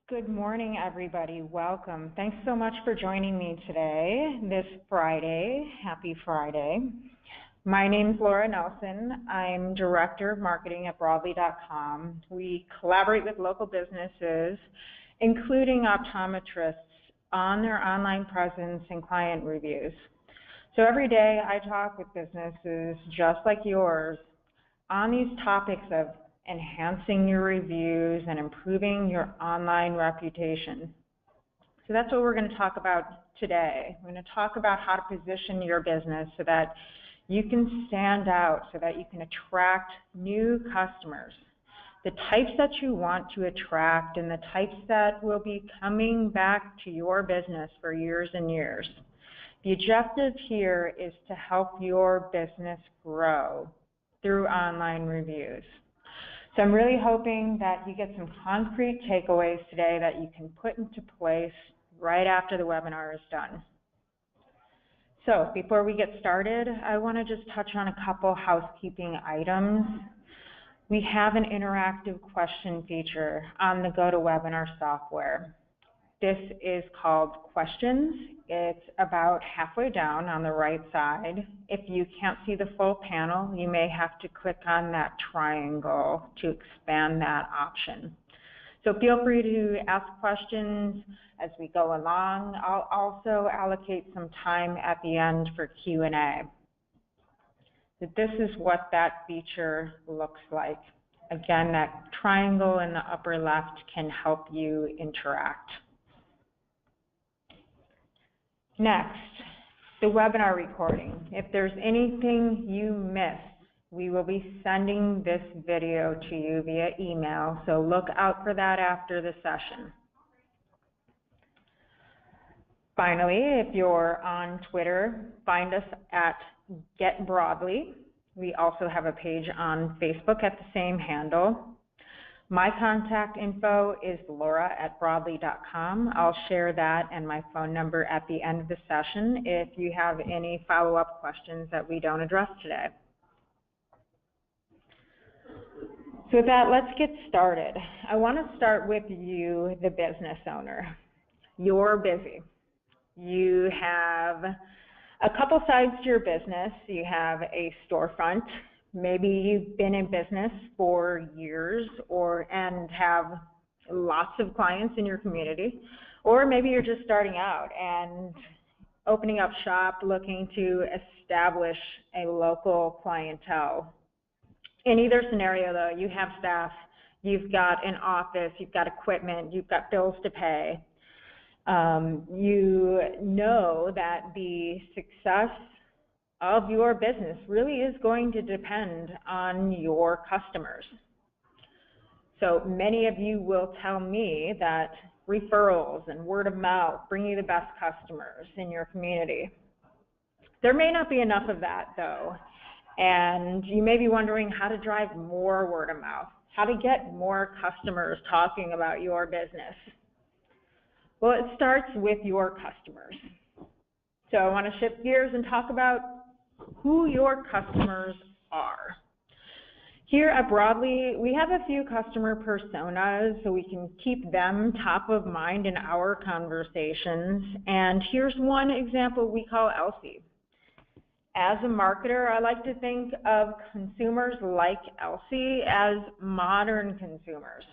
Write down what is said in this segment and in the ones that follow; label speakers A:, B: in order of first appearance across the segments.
A: Good morning, everybody. Welcome. Thanks so much for joining me today, this Friday. Happy Friday. My name is Laura Nelson. I'm Director of Marketing at Broadly.com. We collaborate with local businesses, including optometrists, on their online presence and client reviews. So every day I talk with businesses just like yours on these topics of enhancing your reviews and improving your online reputation. So that's what we're going to talk about today. We're going to talk about how to position your business so that you can stand out, so that you can attract new customers, the types that you want to attract and the types that will be coming back to your business for years and years. The objective here is to help your business grow through online reviews. So I'm really hoping that you get some concrete takeaways today that you can put into place right after the webinar is done. So before we get started, I want to just touch on a couple housekeeping items. We have an interactive question feature on the GoToWebinar software. This is called Questions. It's about halfway down on the right side. If you can't see the full panel, you may have to click on that triangle to expand that option. So feel free to ask questions as we go along. I'll also allocate some time at the end for Q&A. So this is what that feature looks like. Again, that triangle in the upper left can help you interact. Next, the webinar recording. If there's anything you missed, we will be sending this video to you via email, so look out for that after the session. Finally, if you're on Twitter, find us at Get Broadly. We also have a page on Facebook at the same handle. My contact info is laura@broadly.com. I'll share that and my phone number at the end of the session if you have any follow-up questions that we don't address today. So with that, let's get started. I want to start with you, the business owner. You're busy. You have a couple sides to your business. You have a storefront. Maybe you've been in business for years and have lots of clients in your community, or maybe you're just starting out and opening up shop, looking to establish a local clientele. In either scenario, though, you have staff, you've got an office, you've got equipment, you've got bills to pay. You know that the success of your business really is going to depend on your customers. So many of you will tell me that referrals and word of mouth bring you the best customers in your community. There may not be enough of that, though, and you may be wondering how to drive more word of mouth, how to get more customers talking about your business. Well, it starts with your customers. So I want to shift gears and talk about who your customers are. Here at Broadly, we have a few customer personas so we can keep them top of mind in our conversations. And here's one example we call Elsie. As a marketer, I like to think of consumers like Elsie as modern consumers.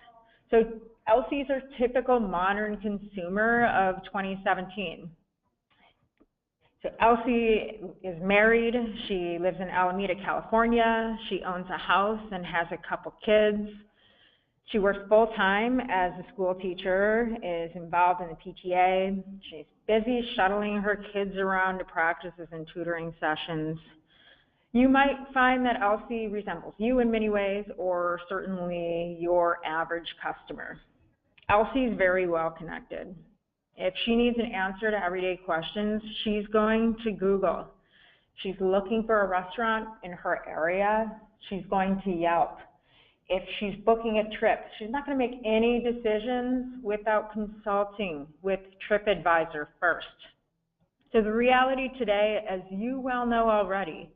A: So Elsie's our typical modern consumer of 2017. So Elsie is married, she lives in Alameda, California, she owns a house and has a couple kids. She works full-time as a school teacher, is involved in the PTA. She's busy shuttling her kids around to practices and tutoring sessions. You might find that Elsie resembles you in many ways, or certainly your average customer. Elsie's very well connected. If she needs an answer to everyday questions, she's going to Google. She's looking for a restaurant in her area, she's going to Yelp. If she's booking a trip, she's not going to make any decisions without consulting with TripAdvisor first. So the reality today, as you well know already,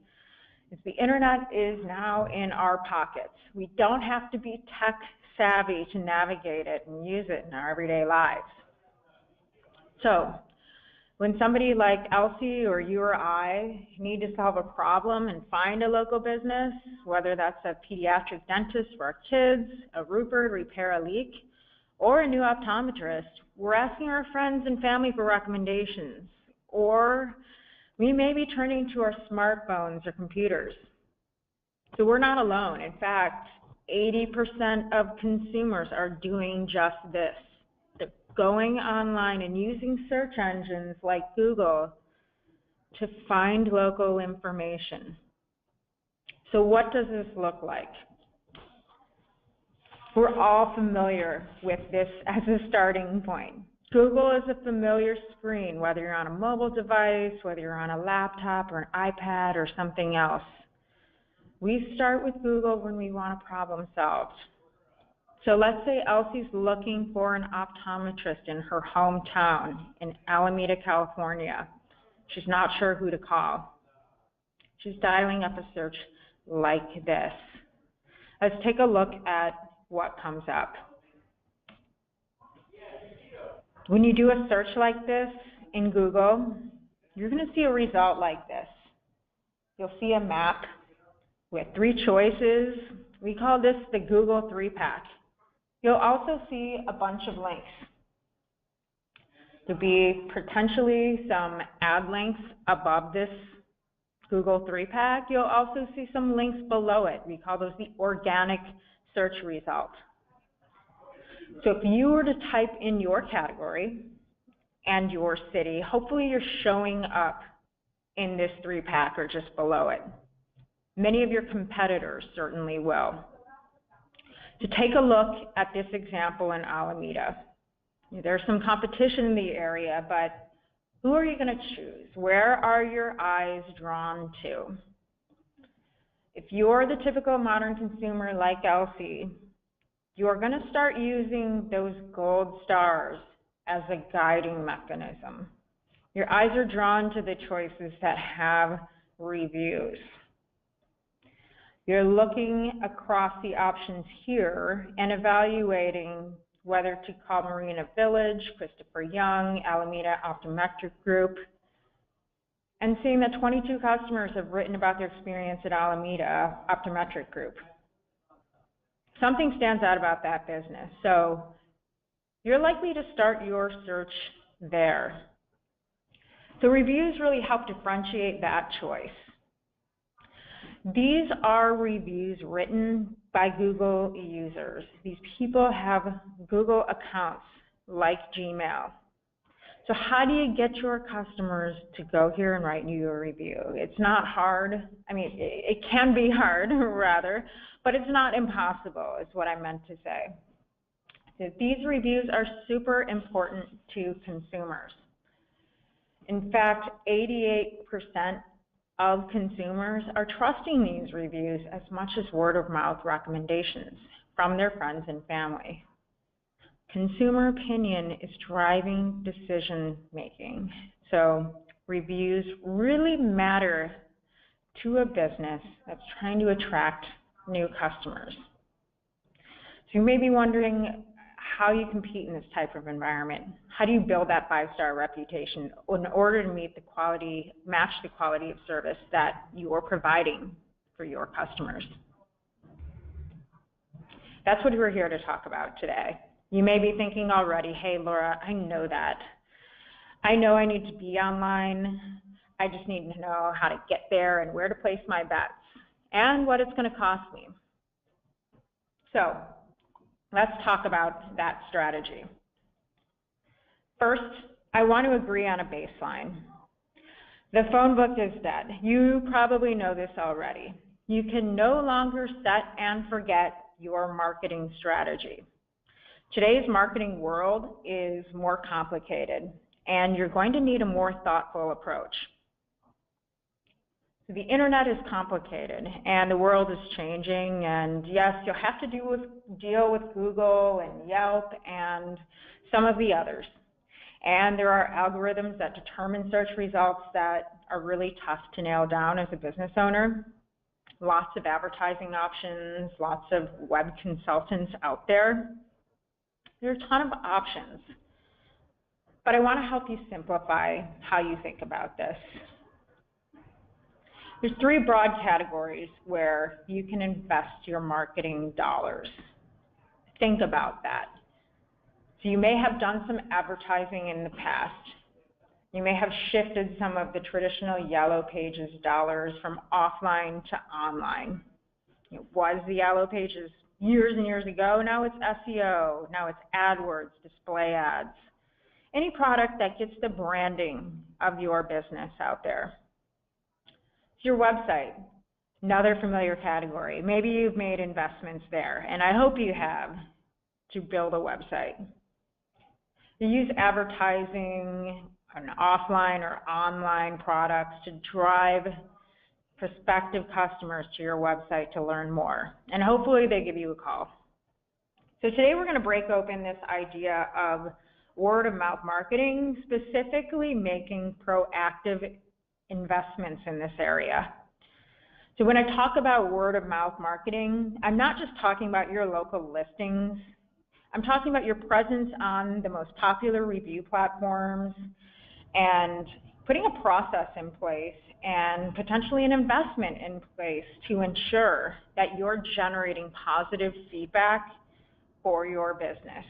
A: is the internet is now in our pockets. We don't have to be tech savvy to navigate it and use it in our everyday lives. So, when somebody like Elsie or you or I need to solve a problem and find a local business, whether that's a pediatric dentist for our kids, a roofer to repair a leak, or a new optometrist, we're asking our friends and family for recommendations, or we may be turning to our smartphones or computers. So we're not alone. In fact, 80% of consumers are doing just this. They're going online and using search engines like Google to find local information. So what does this look like? We're all familiar with this as a starting point. Google is a familiar screen, whether you're on a mobile device, whether you're on a laptop or an iPad or something else. We start with Google when we want a problem solved. So let's say Elsie's looking for an optometrist in her hometown in Alameda, California. She's not sure who to call. She's dialing up a search like this. Let's take a look at what comes up. When you do a search like this in Google, you're going to see a result like this. You'll see a map with 3 choices. We call this the Google 3-pack. You'll also see a bunch of links. There'll be potentially some ad links above this Google 3-pack. You'll also see some links below it. We call those the organic search results. So if you were to type in your category and your city, hopefully you're showing up in this 3-pack or just below it. Many of your competitors certainly will. To take a look at this example in Alameda, there's some competition in the area, but who are you going to choose? Where are your eyes drawn to? If you're the typical modern consumer like Elsie, you're going to start using those gold stars as a guiding mechanism. Your eyes are drawn to the choices that have reviews. You're looking across the options here and evaluating whether to call Marina Village, Christopher Young, Alameda Optometry Group, and seeing that 22 customers have written about their experience at Alameda Optometric Group. Something stands out about that business, so you're likely to start your search there. So reviews really help differentiate that choice. These are reviews written by Google users. These people have Google accounts like Gmail. So how do you get your customers to go here and write you a review? It's not hard. I mean, it can be hard, rather, but it's not impossible, is what I meant to say. So these reviews are super important to consumers. In fact, 88% of consumers are trusting these reviews as much as word-of-mouth recommendations from their friends and family. Consumer opinion is driving decision-making. So reviews really matter to a business that's trying to attract new customers. So you may be wondering how you compete in this type of environment. How do you build that 5-star reputation in order to meet the quality, match the quality of service that you are providing for your customers? That's what we're here to talk about today. You may be thinking already, hey Laura, I know that. I know I need to be online. I just need to know how to get there and where to place my bets and what it's going to cost me. So let's talk about that strategy. First, I want to agree on a baseline. The phone book is dead. You probably know this already. You can no longer set and forget your marketing strategy. Today's marketing world is more complicated, and you're going to need a more thoughtful approach. So the internet is complicated, and the world is changing, and yes, you'll have to deal with Google and Yelp and some of the others. And there are algorithms that determine search results that are really tough to nail down as a business owner. lots of advertising options, lots of web consultants out there. There are a ton of options. But I want to help you simplify how you think about this. There's three broad categories where you can invest your marketing dollars. Think about that. So you may have done some advertising in the past. You may have shifted some of the traditional Yellow Pages dollars from offline to online. It was the Yellow Pages years and years ago. Now it's SEO. Now it's AdWords, display ads. Any product that gets the branding of your business out there. Your website, another familiar category. Maybe you've made investments there, and I hope you have, to build a website. You use advertising on offline or online products to drive prospective customers to your website to learn more, and hopefully they give you a call. So today we're going to break open this idea of word of mouth marketing, specifically making proactive investments in this area. So when I talk about word of mouth marketing, I'm not just talking about your local listings. I'm talking about your presence on the most popular review platforms and putting a process in place and potentially an investment in place to ensure that you're generating positive feedback for your business.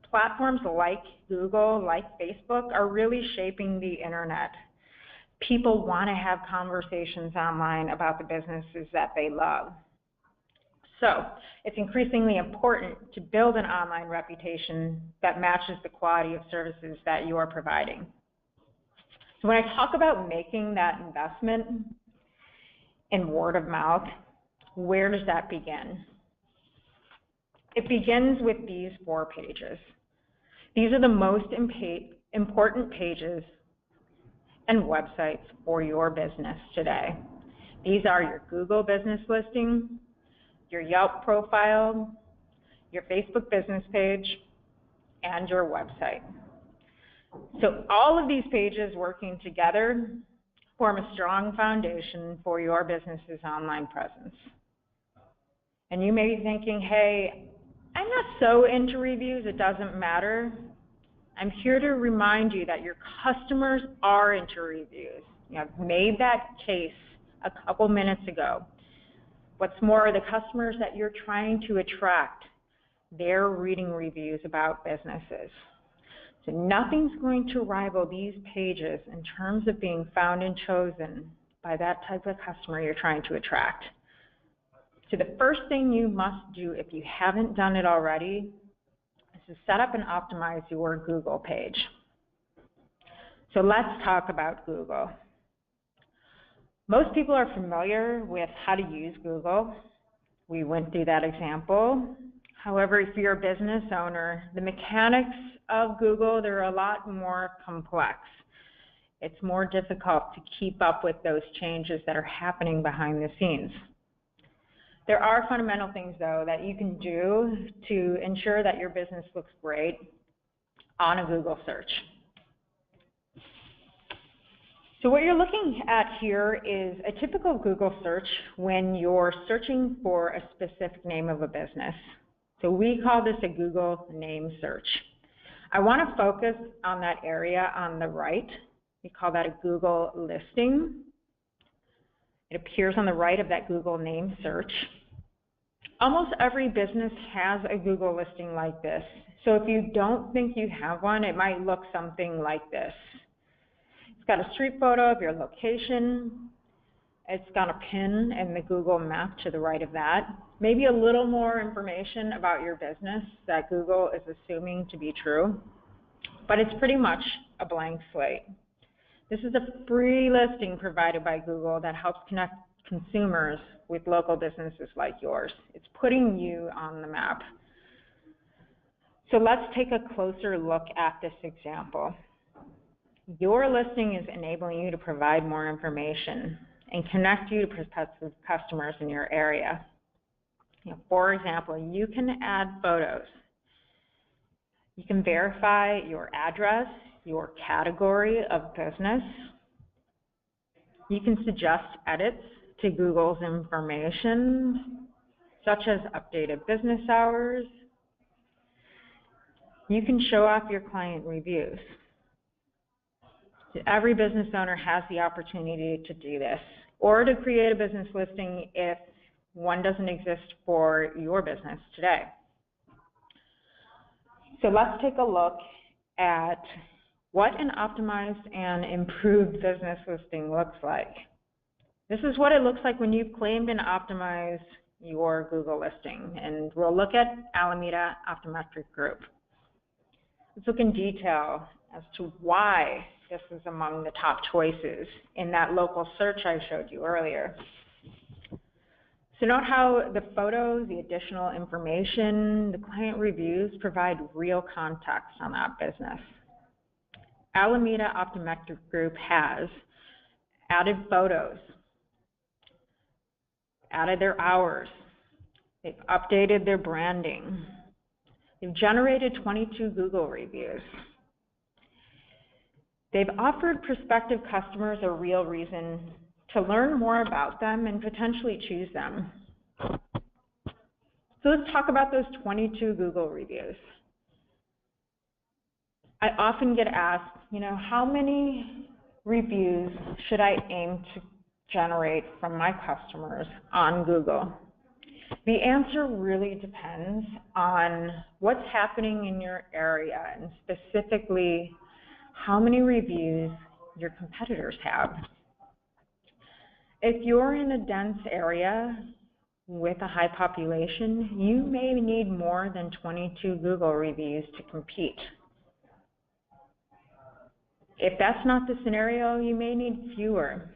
A: Platforms like Google, like Facebook, are really shaping the internet. People want to have conversations online about the businesses that they love. So it's increasingly important to build an online reputation that matches the quality of services that you are providing. So when I talk about making that investment in word of mouth, where does that begin? It begins with these 4 pages. These are the most important pages and websites for your business today. These are your Google business listing, your Yelp profile, your Facebook business page, and your website. So all of these pages working together form a strong foundation for your business's online presence. And you may be thinking, hey, I'm not so into reviews, it doesn't matter. I'm here to remind you that your customers are into reviews. I've made that case a couple minutes ago. What's more, the customers that you're trying to attract, they're reading reviews about businesses. So nothing's going to rival these pages in terms of being found and chosen by that type of customer you're trying to attract. So the first thing you must do, if you haven't done it already, is to set up and optimize your Google page. So let's talk about Google. Most people are familiar with how to use Google. We went through that example. However, if you're a business owner, the mechanics of Google, they're a lot more complex. It's more difficult to keep up with those changes that are happening behind the scenes. There are fundamental things, though, that you can do to ensure that your business looks great on a Google search. So what you're looking at here is a typical Google search when you're searching for a specific name of a business. So we call this a Google name search. I want to focus on that area on the right. We call that a Google listing. It appears on the right of that Google name search. Almost every business has a Google listing like this. So if you don't think you have one, it might look something like this. It's got a street photo of your location. It's got a pin in the Google map to the right of that. Maybe a little more information about your business that Google is assuming to be true, but it's pretty much a blank slate. This is a free listing provided by Google that helps connect consumers with local businesses like yours. It's putting you on the map. So let's take a closer look at this example. Your listing is enabling you to provide more information and connect you to prospective customers in your area. For example, you can add photos. You can verify your address, your category of business. You can suggest edits to Google's information, such as updated business hours. You can show off your client reviews. Every business owner has the opportunity to do this, or to create a business listing if one doesn't exist for your business today. So let's take a look at what an optimized and improved business listing looks like. This is what it looks like when you've claimed and optimized your Google listing, and we'll look at Alameda Optometry Group. Let's look in detail as to why this is among the top choices in that local search I showed you earlier. So note how the photos, the additional information, the client reviews provide real context on that business. Alameda Optometric Group has added photos, added their hours, they've updated their branding, they've generated 22 Google reviews. They've offered prospective customers a real reason to learn more about them and potentially choose them. So let's talk about those 22 Google reviews. I often get asked, how many reviews should I aim to generate from my customers on Google? The answer really depends on what's happening in your area and specifically how many reviews your competitors have. If you're in a dense area with a high population, you may need more than 22 Google reviews to compete. If that's not the scenario, you may need fewer.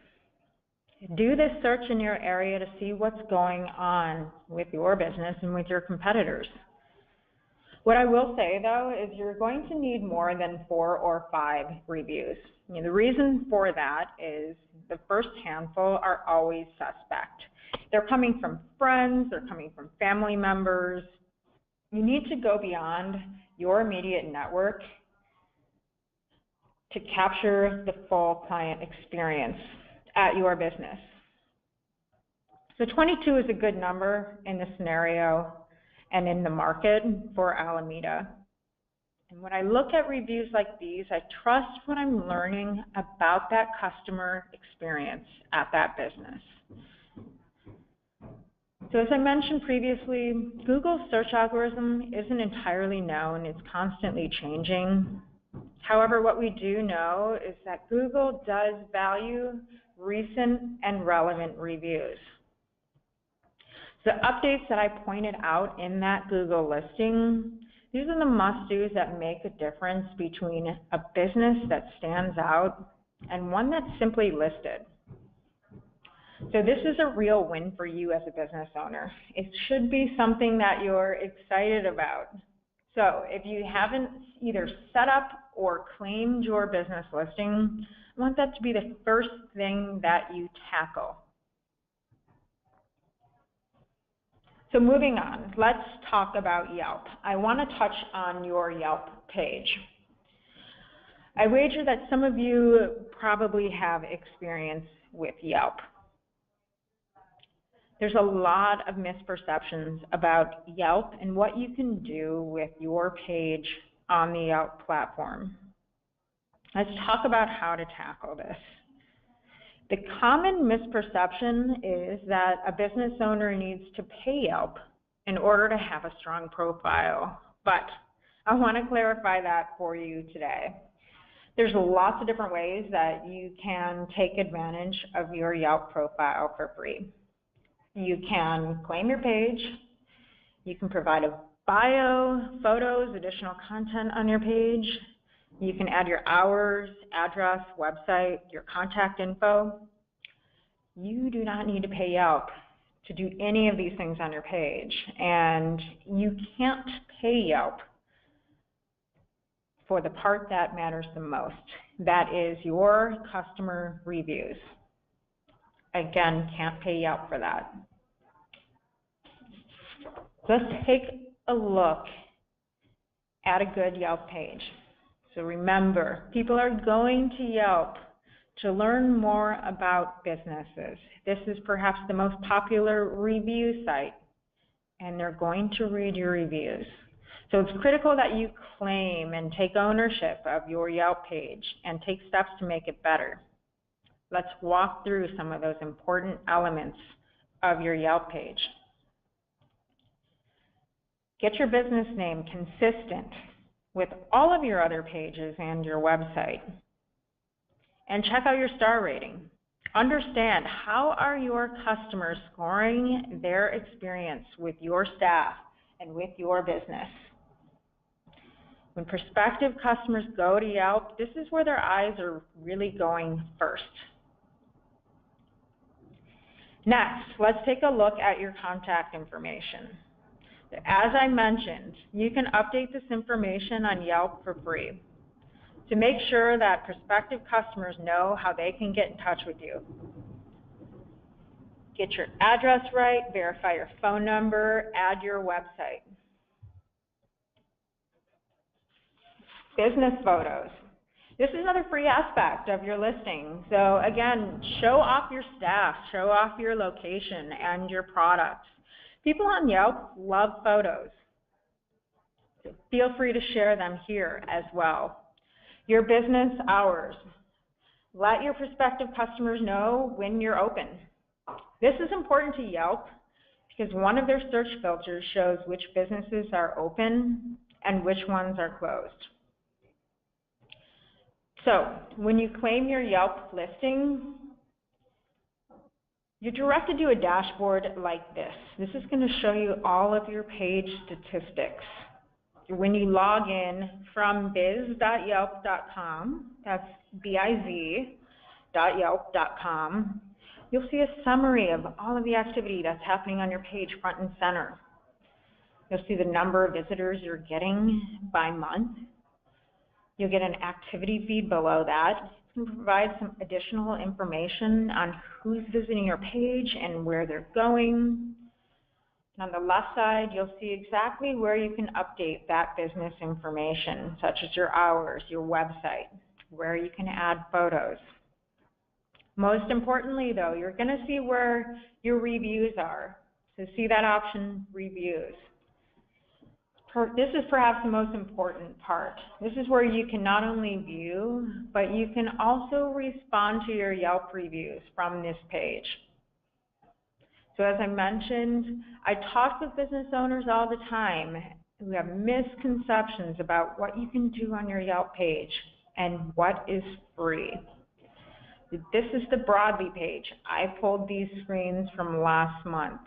A: Do this search in your area to see what's going on with your business and with your competitors. What I will say, though, is you're going to need more than 4 or 5 reviews. The reason for that is the first handful are always suspect. They're coming from friends, they're coming from family members. You need to go beyond your immediate network to capture the full client experience at your business. So 22 is a good number in this scenario and in the market for Alameda. And when I look at reviews like these, I trust what I'm learning about that customer experience at that business. So as I mentioned previously, Google's search algorithm isn't entirely known. It's constantly changing. However, what we do know is that Google does value recent and relevant reviews. The updates that I pointed out in that Google listing, these are the must-dos that make a difference between a business that stands out and one that's simply listed. So this is a real win for you as a business owner. It should be something that you're excited about. So if you haven't either set up or claimed your business listing, I want that to be the first thing that you tackle. So moving on, let's talk about Yelp. I want to touch on your Yelp page. I wager that some of you probably have experience with Yelp. There's a lot of misperceptions about Yelp and what you can do with your page on the Yelp platform. Let's talk about how to tackle this. The common misperception is that a business owner needs to pay Yelp in order to have a strong profile, but I want to clarify that for you today. There's lots of different ways that you can take advantage of your Yelp profile for free. You can claim your page, you can provide a bio, photos, additional content on your page, you can add your hours, address, website, your contact info. You do not need to pay Yelp to do any of these things on your page, and you can't pay Yelp for the part that matters the most. That is your customer reviews. Again, can't pay Yelp for that. Let's take a look at a good Yelp page. So remember, people are going to Yelp to learn more about businesses. This is perhaps the most popular review site, and they're going to read your reviews. So it's critical that you claim and take ownership of your Yelp page and take steps to make it better. Let's walk through some of those important elements of your Yelp page. Get your business name consistent with all of your other pages and your website. And check out your star rating. Understand, how are your customers scoring their experience with your staff and with your business? When prospective customers go to Yelp, this is where their eyes are really going first. Next, let's take a look at your contact information. As I mentioned, you can update this information on Yelp for free to make sure that prospective customers know how they can get in touch with you. Get your address right, verify your phone number, add your website. Business photos. This is another free aspect of your listing. So again, show off your staff, show off your location and your products. People on Yelp love photos. So feel free to share them here as well. Your business hours. Let your prospective customers know when you're open. This is important to Yelp because one of their search filters shows which businesses are open and which ones are closed. So when you claim your Yelp listing, you're directed to a dashboard like this. This is going to show you all of your page statistics. When you log in from biz.yelp.com, that's biz.yelp.com, you'll see a summary of all of the activity that's happening on your page front and center. You'll see the number of visitors you're getting by month. You'll get an activity feed below that. You can provide some additional information on who's visiting your page and where they're going. On the left side, you'll see exactly where you can update that business information, such as your hours, your website, where you can add photos. Most importantly, though, you're going to see where your reviews are. So see that option, Reviews. This is perhaps the most important part. This is where you can not only view, but you can also respond to your Yelp reviews from this page. So as I mentioned, I talk with business owners all the time who have misconceptions about what you can do on your Yelp page and what is free. This is the Broadly page. I pulled these screens from last month.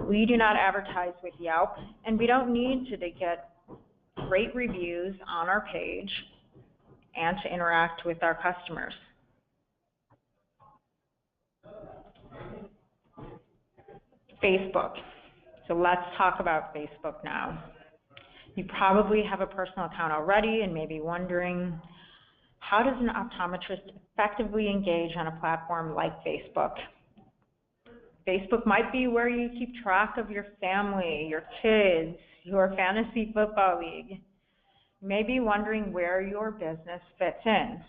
A: We do not advertise with Yelp, and we don't need to get great reviews on our page and to interact with our customers. Facebook. So let's talk about Facebook now. You probably have a personal account already and may be wondering, how does an optometrist effectively engage on a platform like Facebook? Facebook might be where you keep track of your family, your kids, your fantasy football league. You may be wondering where your business fits in.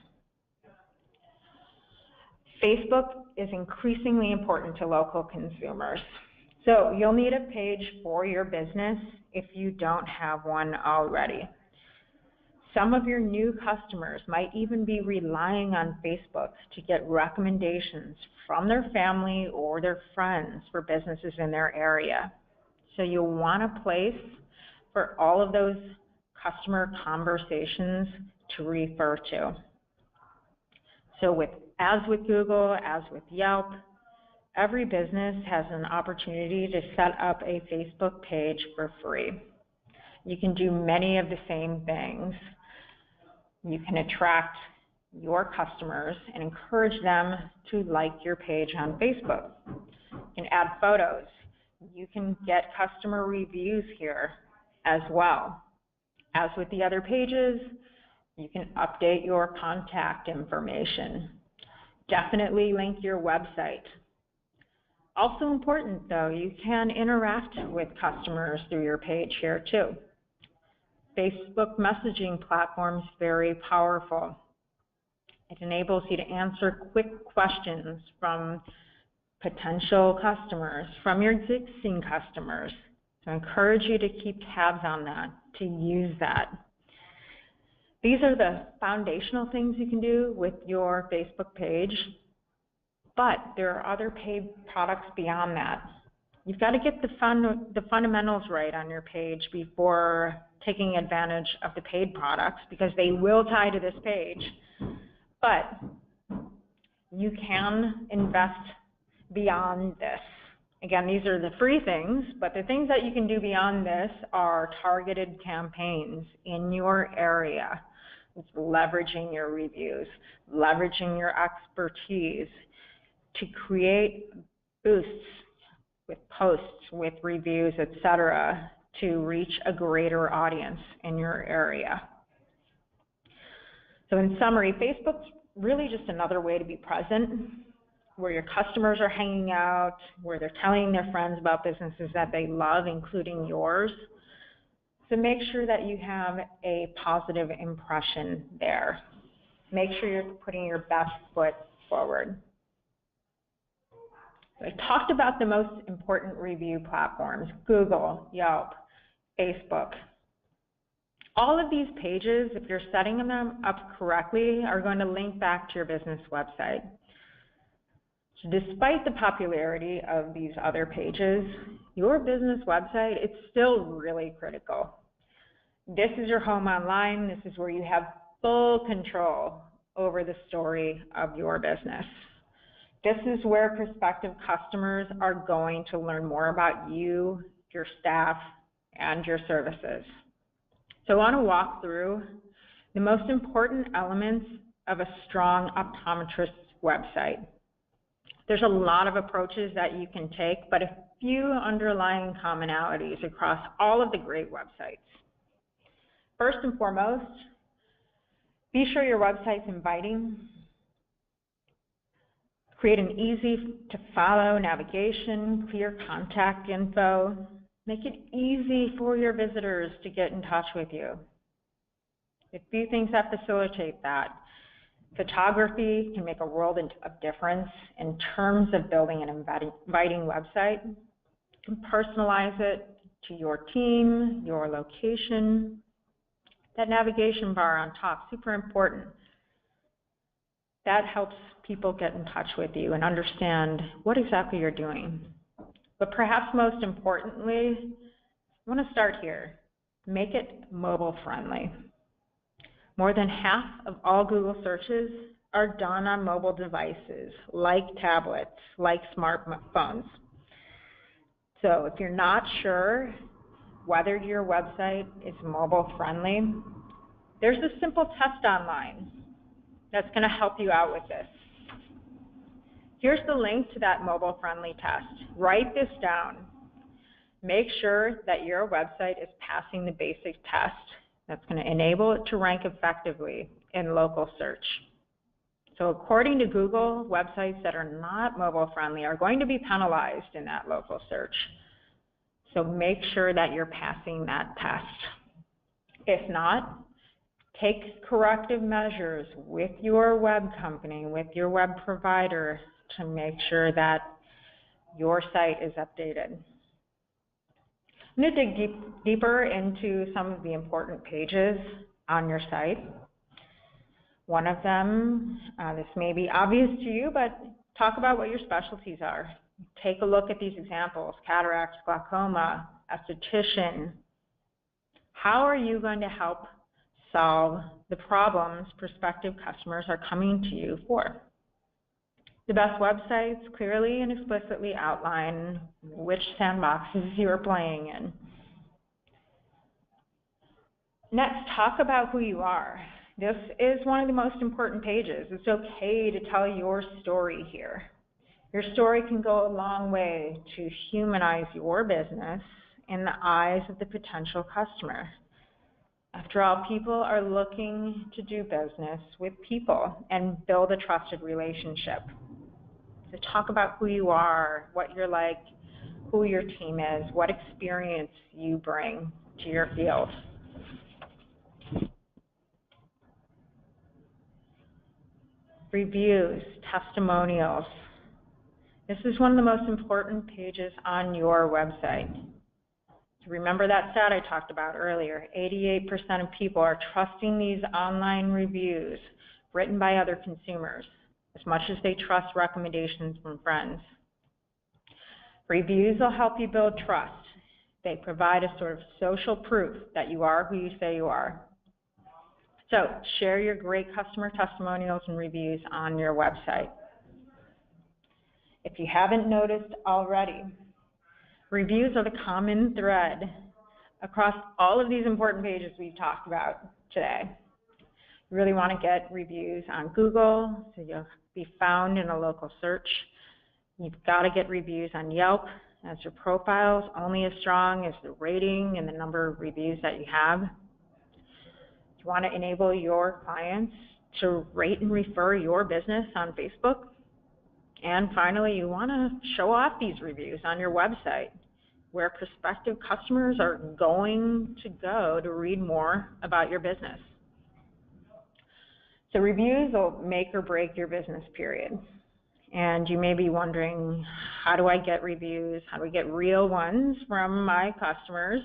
A: Facebook is increasingly important to local consumers. So you'll need a page for your business if you don't have one already. Some of your new customers might even be relying on Facebook to get recommendations from their family or their friends for businesses in their area. So you'll want a place for all of those customer conversations to refer to. So as with Google, as with Yelp, every business has an opportunity to set up a Facebook page for free. You can do many of the same things. You can attract your customers and encourage them to like your page on Facebook. You can add photos. You can get customer reviews here as well. As with the other pages, you can update your contact information. Definitely link your website. Also important, though, you can interact with customers through your page here too. Facebook messaging platforms very powerful. It enables you to answer quick questions from potential customers, from your existing customers. So I encourage you to keep tabs on that, to use that. These are the foundational things you can do with your Facebook page, but there are other paid products beyond that. You've got to get the fundamentals right on your page before taking advantage of the paid products, because they will tie to this page. But you can invest beyond this. Again, these are the free things, but the things that you can do beyond this are targeted campaigns in your area. It's leveraging your reviews, leveraging your expertise to create boosts with posts, with reviews, etc., to reach a greater audience in your area. So in summary, Facebook's really just another way to be present, where your customers are hanging out, where they're telling their friends about businesses that they love, including yours. So make sure that you have a positive impression there. Make sure you're putting your best foot forward. I talked about the most important review platforms: Google, Yelp, Facebook. All of these pages, if you're setting them up correctly, are going to link back to your business website. So despite the popularity of these other pages, your business website, it's still really critical. This is your home online. This is where you have full control over the story of your business. This is where prospective customers are going to learn more about you, your staff, and your services. So I want to walk through the most important elements of a strong optometrist's website. There's a lot of approaches that you can take, but a few underlying commonalities across all of the great websites. First and foremost, be sure your website's inviting. Create an easy-to-follow navigation, clear contact info. Make it easy for your visitors to get in touch with you. A few things that facilitate that. Photography can make a world of difference in terms of building an inviting website. You can personalize it to your team, your location. That navigation bar on top, super important. That helps people get in touch with you and understand what exactly you're doing. But perhaps most importantly, I want to start here. Make it mobile friendly. More than half of all Google searches are done on mobile devices, like tablets, like smartphones. So if you're not sure whether your website is mobile friendly, there's a simple test online that's going to help you out with this. Here's the link to that mobile-friendly test. Write this down. Make sure that your website is passing the basic test that's going to enable it to rank effectively in local search. So according to Google, websites that are not mobile-friendly are going to be penalized in that local search. So make sure that you're passing that test. If not, take corrective measures with your web company, with your web provider, to make sure that your site is updated. I'm going to dig deeper into some of the important pages on your site. One of them, this may be obvious to you, but talk about what your specialties are. Take a look at these examples: cataracts, glaucoma, esthetician. How are you going to help solve the problems prospective customers are coming to you for? The best websites clearly and explicitly outline which sandboxes you're playing in. Next, talk about who you are. This is one of the most important pages. It's okay to tell your story here. Your story can go a long way to humanize your business in the eyes of the potential customer. After all, people are looking to do business with people and build a trusted relationship. So talk about who you are, what you're like, who your team is, what experience you bring to your field. Reviews, testimonials. This is one of the most important pages on your website. Remember that stat I talked about earlier. 88% of people are trusting these online reviews written by other consumers as much as they trust recommendations from friends. Reviews will help you build trust. They provide a sort of social proof that you are who you say you are. So share your great customer testimonials and reviews on your website. If you haven't noticed already, reviews are the common thread across all of these important pages we've talked about today. You really want to get reviews on Google, so you'll be found in a local search. You've got to get reviews on Yelp, as your profile is only as strong as the rating and the number of reviews that you have. You want to enable your clients to rate and refer your business on Facebook. And finally, you want to show off these reviews on your website, where prospective customers are going to go to read more about your business. So reviews will make or break your business, period. And you may be wondering, how do I get reviews? How do I get real ones from my customers?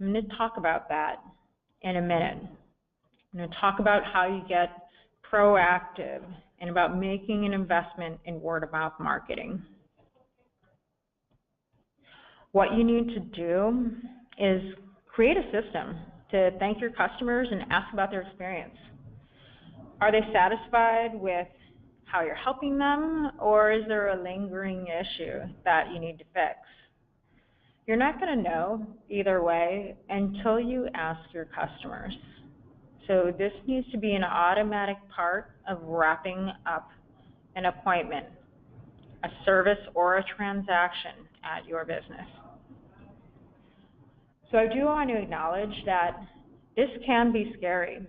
A: I'm going to talk about that in a minute. I'm going to talk about how you get proactive and about making an investment in word-of-mouth marketing. What you need to do is create a system to thank your customers and ask about their experience. Are they satisfied with how you're helping them, or is there a lingering issue that you need to fix? You're not going to know either way until you ask your customers. So this needs to be an automatic part of wrapping up an appointment, a service, or a transaction at your business. So I do want to acknowledge that this can be scary.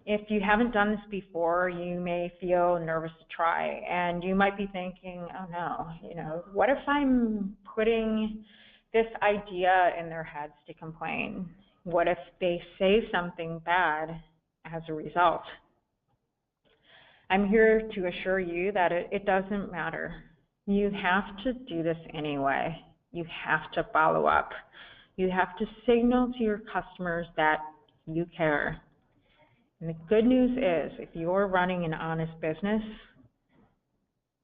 A: If you haven't done this before, you may feel nervous to try, and you might be thinking, oh no, what if I'm putting this idea in their heads to complain? What if they say something bad as a result? I'm here to assure you that it doesn't matter. You have to do this anyway. You have to follow up. You have to signal to your customers that you care. And the good news is, if you're running an honest business,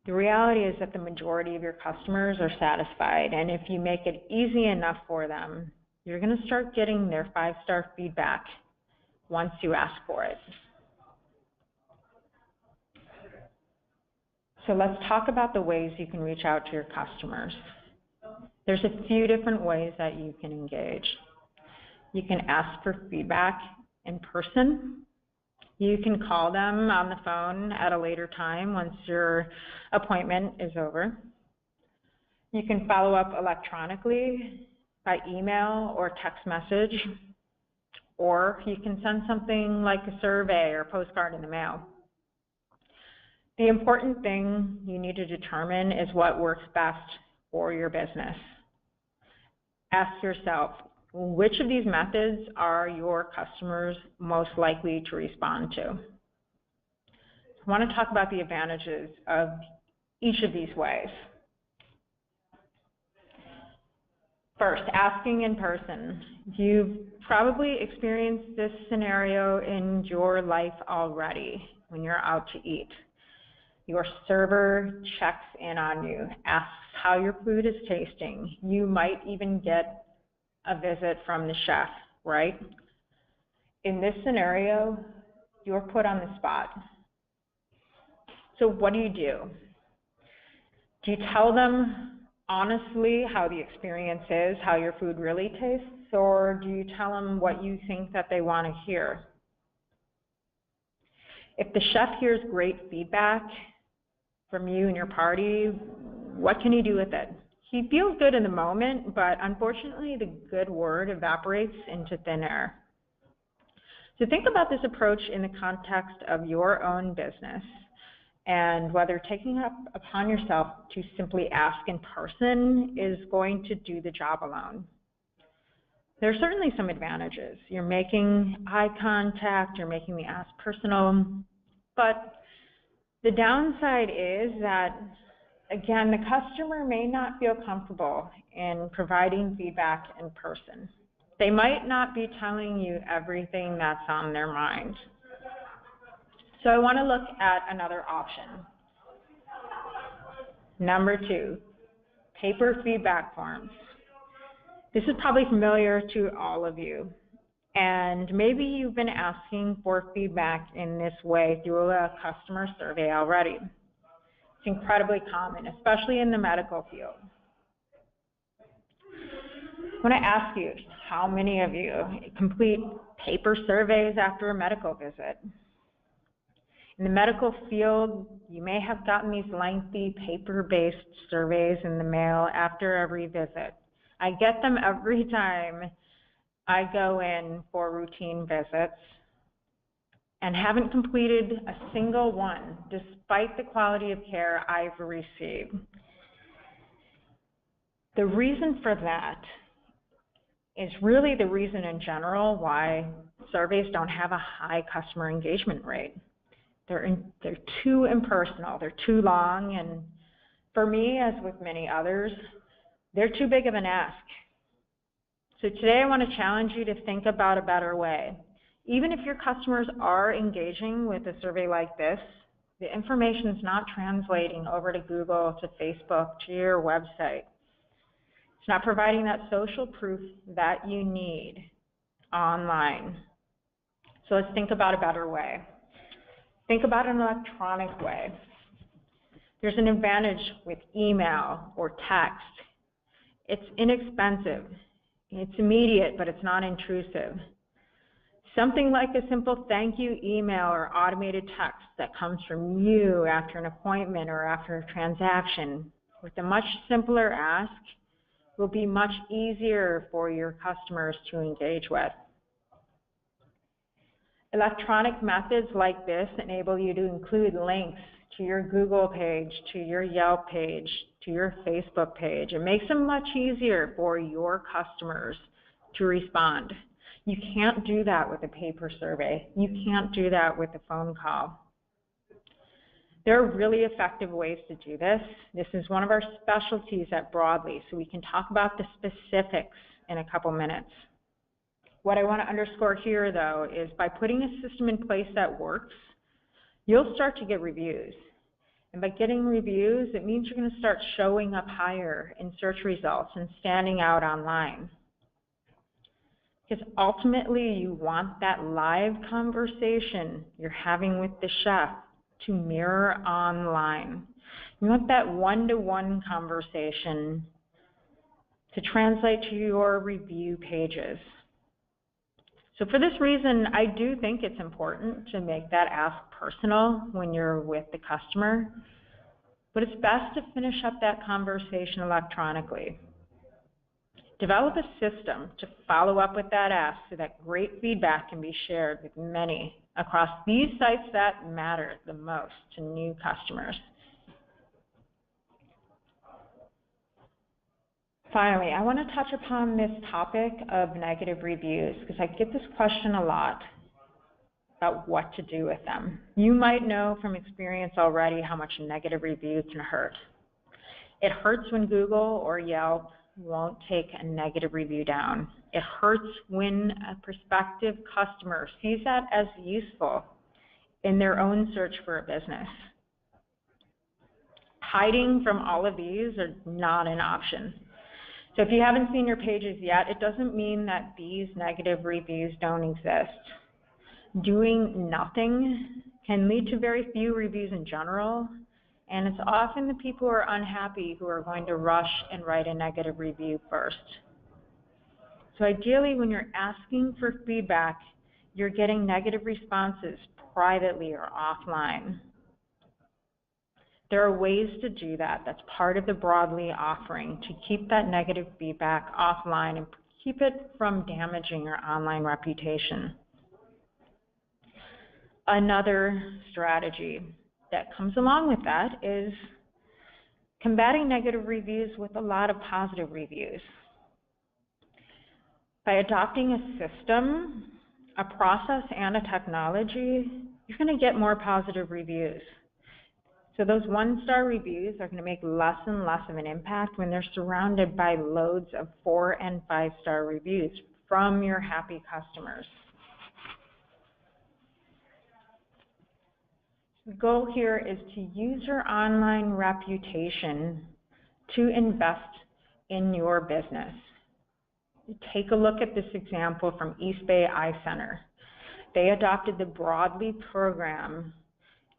A: the reality is that the majority of your customers are satisfied. And if you make it easy enough for them, you're going to start getting their 5-star feedback once you ask for it. So let's talk about the ways you can reach out to your customers. There's a few different ways that you can engage. You can ask for feedback in person. You can call them on the phone at a later time once your appointment is over. You can follow up electronically by email or text message, or you can send something like a survey or postcard in the mail. The important thing you need to determine is what works best for your business. Ask yourself, which of these methods are your customers most likely to respond to? I want to talk about the advantages of each of these ways. First, asking in person. You've probably experienced this scenario in your life already when you're out to eat. Your server checks in on you, asks how your food is tasting. You might even get a visit from the chef, right? In this scenario, you're put on the spot. So what do? Do you tell them honestly how the experience is, how your food really tastes, or do you tell them what you think that they want to hear? If the chef hears great feedback from you and your party, what can he do with it? He feels good in the moment, but unfortunately the good word evaporates into thin air. So think about this approach in the context of your own business, and whether taking it upon yourself to simply ask in person is going to do the job alone. There are certainly some advantages. You're making eye contact, you're making the ask personal, but The downside is that, again, the customer may not feel comfortable in providing feedback in person. They might not be telling you everything that's on their mind. So I want to look at another option. Number 2, paper feedback forms. This is probably familiar to all of you, and maybe you've been asking for feedback in this way through a customer survey already. It's incredibly common, especially in the medical field. I want to ask you, how many of you complete paper surveys after a medical visit? In the medical field, you may have gotten these lengthy paper-based surveys in the mail after every visit. I get them every time I go in for routine visits and haven't completed a single one, despite the quality of care I've received. The reason for that is really the reason in general why surveys don't have a high customer engagement rate. They're too impersonal, they're too long, and for me, as with many others, they're too big of an ask. So today I want to challenge you to think about a better way. Even if your customers are engaging with a survey like this, the information is not translating over to Google, to Facebook, to your website. It's not providing that social proof that you need online. So let's think about a better way. Think about an electronic way. There's an advantage with email or text. It's inexpensive. It's immediate, but it's not intrusive. Something like a simple thank you email or automated text that comes from you after an appointment or after a transaction with a much simpler ask will be much easier for your customers to engage with. Electronic methods like this enable you to include links to your Google page, to your Yelp page, to your Facebook page. It makes it much easier for your customers to respond. You can't do that with a paper survey. You can't do that with a phone call. There are really effective ways to do this. This is one of our specialties at Broadly, so we can talk about the specifics in a couple minutes. What I want to underscore here, though, is by putting a system in place that works, you'll start to get reviews. And by getting reviews, it means you're going to start showing up higher in search results and standing out online. Because ultimately, you want that live conversation you're having with the chef to mirror online. You want that one-to-one conversation to translate to your review pages. So for this reason, I do think it's important to make that ask personal when you're with the customer, but it's best to finish up that conversation electronically. Develop a system to follow up with that ask so that great feedback can be shared with many across these sites that matter the most to new customers. Finally, I want to touch upon this topic of negative reviews because I get this question a lot about what to do with them. You might know from experience already how much negative reviews can hurt. It hurts when Google or Yelp won't take a negative review down. It hurts when a prospective customer sees that as useful in their own search for a business. Hiding from all of these are not an option. So if you haven't seen your pages yet, it doesn't mean that these negative reviews don't exist. Doing nothing can lead to very few reviews in general, and it's often the people who are unhappy who are going to rush and write a negative review first. So ideally, when you're asking for feedback, you're getting negative responses privately or offline. There are ways to do that. That's part of the Broadly offering, to keep that negative feedback offline and keep it from damaging your online reputation. Another strategy that comes along with that is combating negative reviews with a lot of positive reviews. By adopting a system, a process, and a technology, you're going to get more positive reviews. So those one-star reviews are going to make less and less of an impact when they're surrounded by loads of 4- and 5-star reviews from your happy customers. The goal here is to use your online reputation to invest in your business. Take a look at this example from East Bay Eye Center. They adopted the Broadly program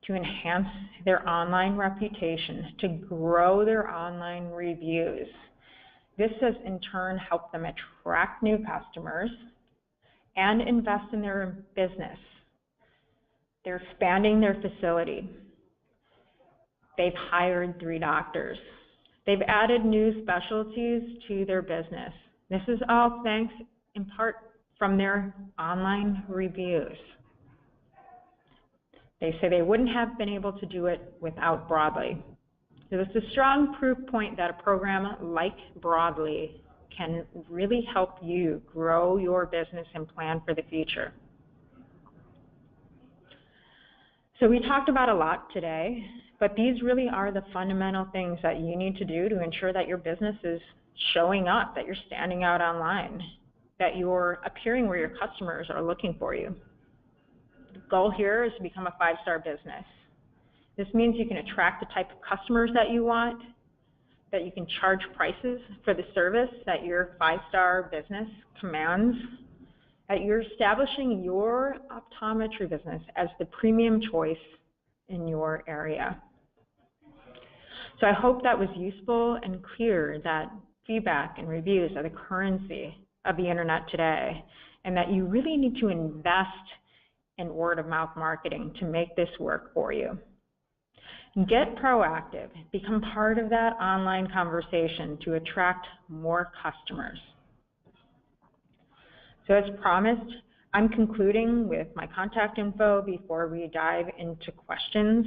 A: to enhance their online reputation, to grow their online reviews. This has in turn helped them attract new customers and invest in their business. They're expanding their facility. They've hired 3 doctors. They've added new specialties to their business. This is all thanks in part from their online reviews. They say they wouldn't have been able to do it without Broadly. So it's a strong proof point that a program like Broadly can really help you grow your business and plan for the future. So we talked about a lot today, but these really are the fundamental things that you need to do to ensure that your business is showing up, that you're standing out online, that you're appearing where your customers are looking for you. The goal here is to become a 5-star business. This means you can attract the type of customers that you want, that you can charge prices for the service that your 5-star business commands, that you're establishing your optometry business as the premium choice in your area. So I hope that was useful and clear that feedback and reviews are the currency of the internet today, and that you really need to invest in word-of-mouth marketing to make this work for you. Get proactive, become part of that online conversation to attract more customers. So as promised, I'm concluding with my contact info before we dive into questions.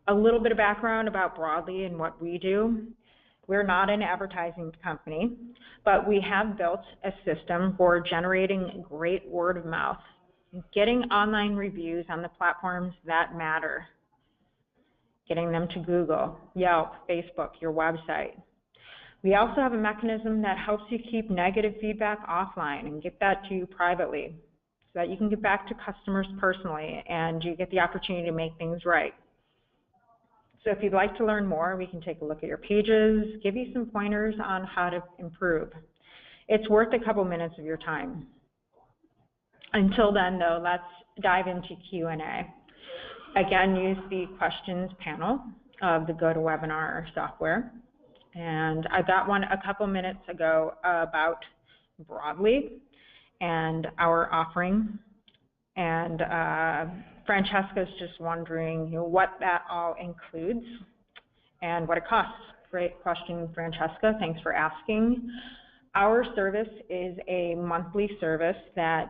A: A little bit of background about Broadly and what we do. We're not an advertising company, but we have built a system for generating great word of mouth, getting online reviews on the platforms that matter, getting them to Google, Yelp, Facebook, your website. We also have a mechanism that helps you keep negative feedback offline and get that to you privately so that you can get back to customers personally and you get the opportunity to make things right. So if you'd like to learn more, we can take a look at your pages, give you some pointers on how to improve. It's worth a couple minutes of your time. Until then, though, let's dive into Q&A. Again, use the questions panel of the GoToWebinar software. And I got one a couple minutes ago about Broadly and our offering. And Francesca's just wondering what that all includes and what it costs. Great question, Francesca. Thanks for asking. Our service is a monthly service that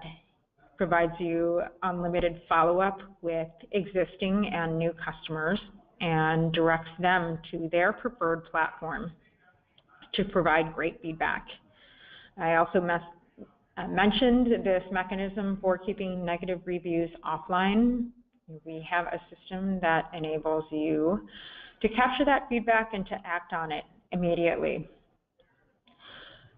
A: provides you unlimited follow-up with existing and new customers and directs them to their preferred platform to provide great feedback. I also mentioned this mechanism for keeping negative reviews offline. We have a system that enables you to capture that feedback and to act on it immediately.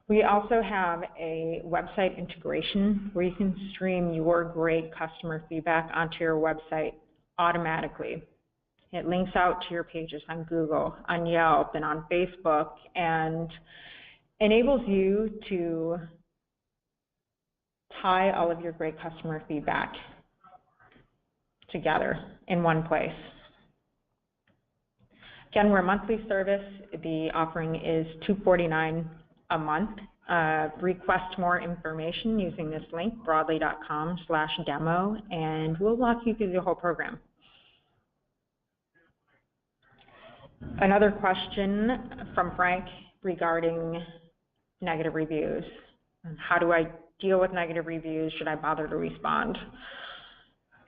A: We also have a website integration where you can stream your great customer feedback onto your website automatically. It links out to your pages on Google, on Yelp, and on Facebook, and enables you to tie all of your great customer feedback together in one place. Again, we're a monthly service. The offering is $249 a month. Request more information using this link, broadly.com/demo, and we'll walk you through the whole program. Another question from Frank regarding negative reviews. How do I deal with negative reviews? Should I bother to respond?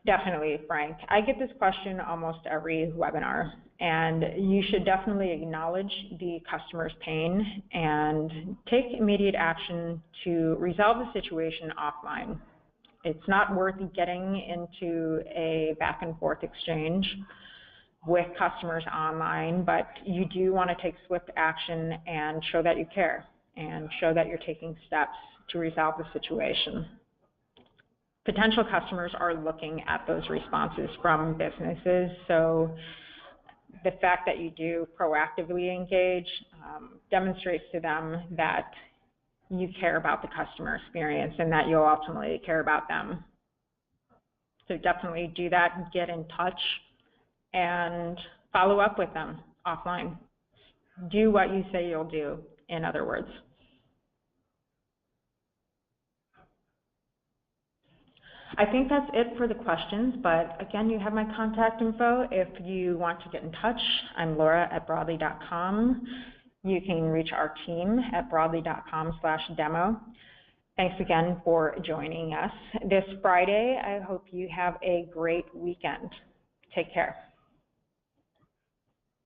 A: Definitely, Frank. I get this question almost every webinar, and you should definitely acknowledge the customer's pain and take immediate action to resolve the situation offline. It's not worth getting into a back and forth exchange. with customers online, but you do want to take swift action and show that you care and show that you're taking steps to resolve the situation. Potential customers are looking at those responses from businesses, so the fact that you do proactively engage demonstrates to them that you care about the customer experience and that you'll ultimately care about them. So definitely do that, get in touch, and follow up with them offline. Do what you say you'll do, in other words. I think that's it for the questions, but again, you have my contact info. If you want to get in touch, I'm Laura at broadly.com. You can reach our team at broadly.com/demo. Thanks again for joining us this Friday. I hope you have a great weekend. Take care.